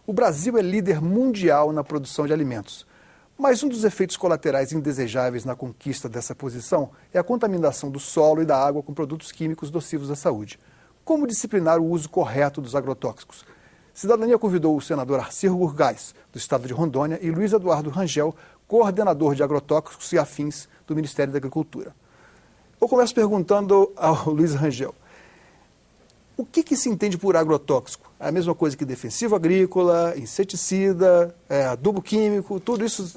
O Brasil é líder mundial na produção de alimentos. Mas um dos efeitos colaterais indesejáveis na conquista dessa posição é a contaminação do solo e da água com produtos químicos nocivos à saúde. Como disciplinar o uso correto dos agrotóxicos? Cidadania convidou o senador Arcir Gurgás, do estado de Rondônia, e Luiz Eduardo Rangel, coordenador de agrotóxicos e afins do Ministério da Agricultura. Eu começo perguntando ao Luiz Rangel. O que se entende por agrotóxico? É a mesma coisa que defensivo agrícola, inseticida, adubo químico, tudo isso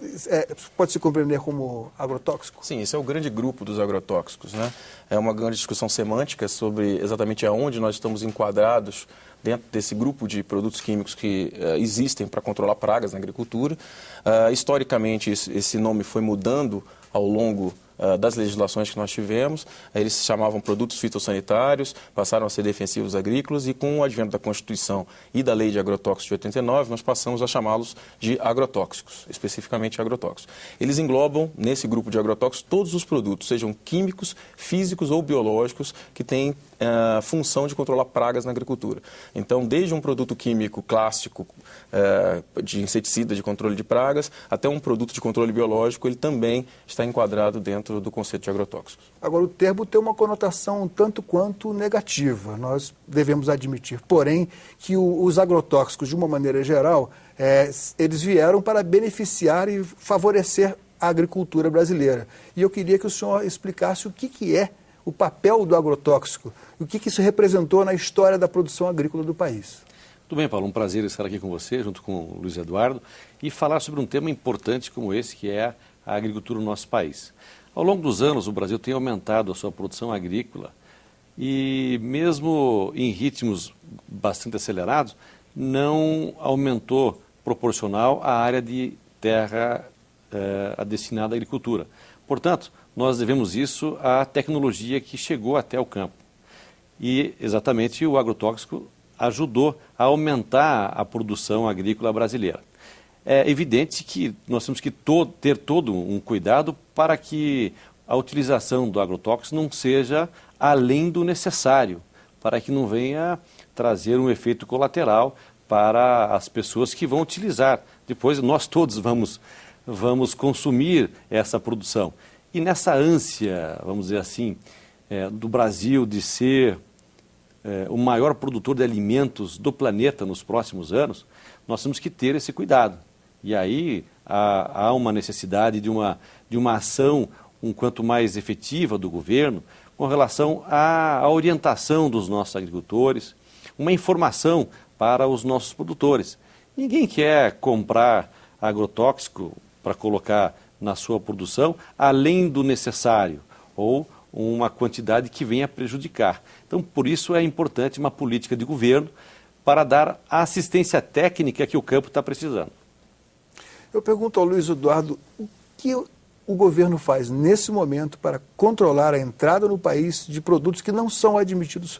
pode se compreender como agrotóxico? Sim, esse é o grande grupo dos agrotóxicos, né? É uma grande discussão semântica sobre exatamente aonde nós estamos enquadrados dentro desse grupo de produtos químicos que existem para controlar pragas na agricultura. Historicamente, esse nome foi mudando ao longo das legislações que nós tivemos. Eles se chamavam produtos fitossanitários, passaram a ser defensivos agrícolas e com o advento da Constituição e da Lei de Agrotóxicos de 89, nós passamos a chamá-los de agrotóxicos, especificamente agrotóxicos. Eles englobam, nesse grupo de agrotóxicos, todos os produtos, sejam químicos, físicos ou biológicos, que têm função de controlar pragas na agricultura. Então, desde um produto químico clássico de inseticida, de controle de pragas, até um produto de controle biológico, ele também está enquadrado dentro do conceito de agrotóxicos. Agora, o termo tem uma conotação tanto quanto negativa, nós devemos admitir. Porém, que os agrotóxicos, de uma maneira geral, eles vieram para beneficiar e favorecer a agricultura brasileira. E eu queria que o senhor explicasse o que é o papel do agrotóxico, o que isso representou na história da produção agrícola do país. Tudo bem, Paulo, um prazer estar aqui com você, junto com o Luiz Eduardo, e falar sobre um tema importante como esse, que é a agricultura no nosso país. Ao longo dos anos, o Brasil tem aumentado a sua produção agrícola e, mesmo em ritmos bastante acelerados, não aumentou proporcional à área de terra destinada à agricultura. Portanto, nós devemos isso à tecnologia que chegou até o campo. E, exatamente, o agrotóxico ajudou a aumentar a produção agrícola brasileira. É evidente que nós temos que ter todo um cuidado para que a utilização do agrotóxico não seja além do necessário, para que não venha trazer um efeito colateral para as pessoas que vão utilizar. Depois nós todos vamos consumir essa produção. E nessa ânsia, vamos dizer assim, do Brasil de ser o maior produtor de alimentos do planeta nos próximos anos, nós temos que ter esse cuidado. E aí há uma necessidade de uma ação um quanto mais efetiva do governo com relação à orientação dos nossos agricultores, uma informação para os nossos produtores. Ninguém quer comprar agrotóxico para colocar na sua produção além do necessário ou uma quantidade que venha prejudicar. Então, por isso é importante uma política de governo para dar a assistência técnica que o campo está precisando. Eu pergunto ao Luiz Eduardo, o que o governo faz nesse momento para controlar a entrada no país de produtos que não são admitidos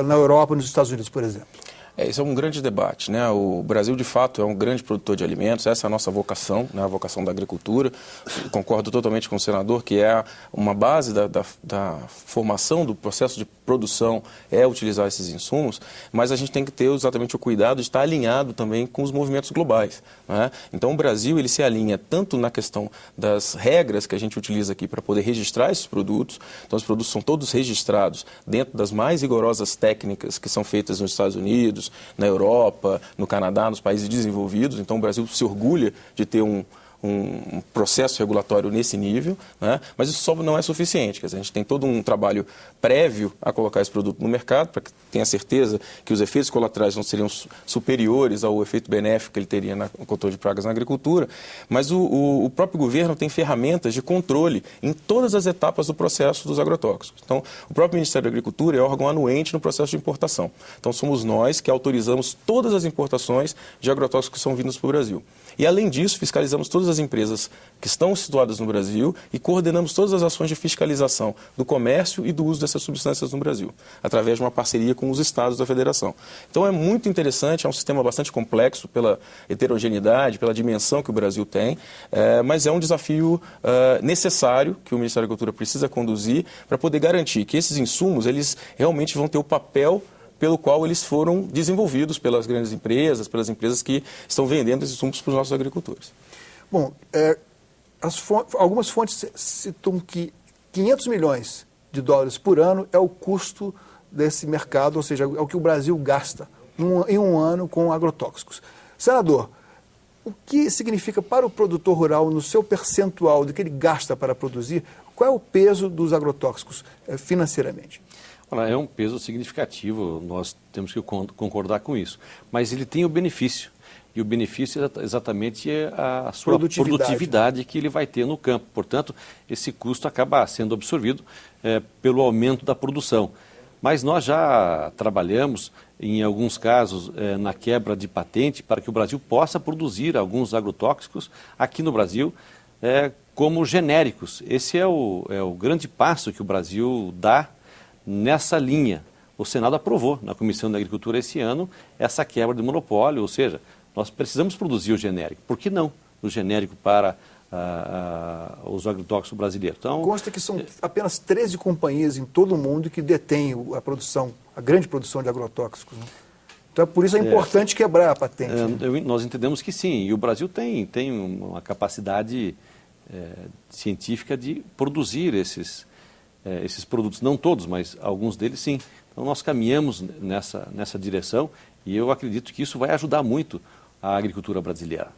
na Europa, nos Estados Unidos, por exemplo? Esse é um grande debate, né? O Brasil, de fato, é um grande produtor de alimentos, essa é a nossa vocação, né? A vocação da agricultura. Concordo totalmente com o senador que é uma base da formação do processo de produção é utilizar esses insumos, mas a gente tem que ter exatamente o cuidado de estar alinhado também com os movimentos globais, né? Então, o Brasil ele se alinha tanto na questão das regras que a gente utiliza aqui para poder registrar esses produtos. Então, os produtos são todos registrados dentro das mais rigorosas técnicas que são feitas nos Estados Unidos, na Europa, no Canadá, nos países desenvolvidos. Então, o Brasil se orgulha de ter um processo regulatório nesse nível, né? Mas isso só não é suficiente. Quer dizer, a gente tem todo um trabalho prévio a colocar esse produto no mercado para que tenha certeza que os efeitos colaterais não seriam superiores ao efeito benéfico que ele teria no controle de pragas na agricultura. Mas o próprio governo tem ferramentas de controle em todas as etapas do processo dos agrotóxicos. Então, o próprio Ministério da Agricultura é órgão anuente no processo de importação. Então, somos nós que autorizamos todas as importações de agrotóxicos que são vindos para o Brasil. E, além disso, fiscalizamos todas as empresas que estão situadas no Brasil e coordenamos todas as ações de fiscalização do comércio e do uso dessas substâncias no Brasil, através de uma parceria com os estados da federação. Então, é muito interessante, é um sistema bastante complexo pela heterogeneidade, pela dimensão que o Brasil tem, mas é um desafio necessário que o Ministério da Agricultura precisa conduzir para poder garantir que esses insumos, eles realmente vão ter o papel pelo qual eles foram desenvolvidos pelas grandes empresas, pelas empresas que estão vendendo esses insumos para os nossos agricultores. Bom, algumas fontes citam que 500 milhões de dólares por ano é o custo desse mercado, ou seja, é o que o Brasil gasta em um ano com agrotóxicos. Senador, o que significa para o produtor rural, no seu percentual do que ele gasta para produzir, qual é o peso dos agrotóxicos financeiramente? Olha, é um peso significativo, nós temos que concordar com isso. Mas ele tem o benefício. E o benefício é exatamente a sua produtividade que ele vai ter no campo. Portanto, esse custo acaba sendo absorvido pelo aumento da produção. Mas nós já trabalhamos, em alguns casos, na quebra de patente para que o Brasil possa produzir alguns agrotóxicos aqui no Brasil como genéricos. Esse é o grande passo que o Brasil dá nessa linha. O Senado aprovou na Comissão da Agricultura esse ano essa quebra de monopólio, ou seja, nós precisamos produzir o genérico. Por que não o genérico para os agrotóxicos brasileiros? Então, consta que são apenas 13 companhias em todo o mundo que detêm a grande produção de agrotóxicos, né? Então, por isso é importante quebrar a patente. Nós entendemos que sim, e o Brasil tem uma capacidade científica de produzir esses produtos, não todos, mas alguns deles sim. Então, nós caminhamos nessa direção e eu acredito que isso vai ajudar muito a agricultura brasileira.